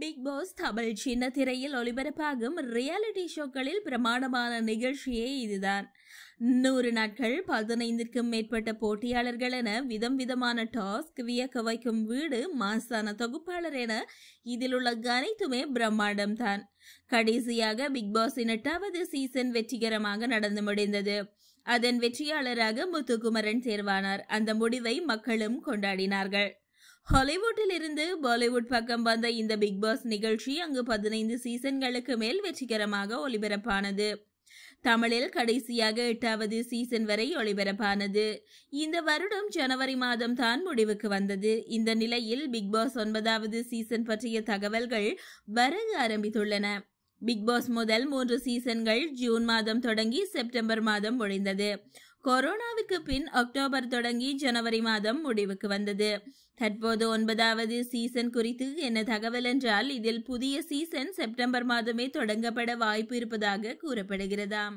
Big pass Tamil சின்ன திரையில் ஒளிபரப்பாகும் ரியாலிட்டி ஷோக்களில் பிரமாண்டமான நிகழ்ச்சியே இதுதான். 100 நாட்கள் 15க்கும் மேற்பட்ட போட்டியாளர்கள் என விதம் விதமான டாஸ்க், வியக்க வைக்கும் வீடு, மாசான தொகுப்பாளர் என இதில் உள்ள அனைத்துமே பிரம்மாண்டம் தான். கடைசியாக பிக் பாஸின் 8வது சீசன் வெற்றிகரமாக நடந்து முடிந்தது. அதன் வெற்றியாளராக முத்துக்குமரன் தேர்வானார். அந்த முடிவை மக்களும் கொண்டாடினார்கள். ஹாலிவுட்டில் இருந்து பாலிவுட் பக்கம் வந்த இந்த பிக் பாஸ் நிகழ்ச்சி அங்கு 15 சீசன்களுக்கு மேல் வெற்றிகரமாக ஒளிபரப்பானது. தமிழில் கடைசியாக 8வது சீசன் வரை ஒளிபரப்பானது. இந்த வருடம் ஜனவரி மாதம் தான் முடிவுக்கு வந்தது. இந்த நிலையில் பிக் பாஸ் 9வது சீசன் பற்றிய தகவல்கள் வர ஆரம்பித்துள்ளன. பிக் பாஸ் முதல் 3 சீசன்கள் ஜூன் மாதம் தொடங்கி செப்டம்பர் மாதம் முடிந்தது. கொரோனாவுக்கு பின் அக்டோபர் தொடங்கி ஜனவரி மாதம் முடிவுக்கு வந்தது. தற்போது 9வது சீசன் குறித்து என்ன தகவல் என்றால், இதில் புதிய சீசன் செப்டம்பர் மாதமே தொடங்கப்பட வாய்ப்பு இருப்பதாக கூறப்படுகிறதாம்.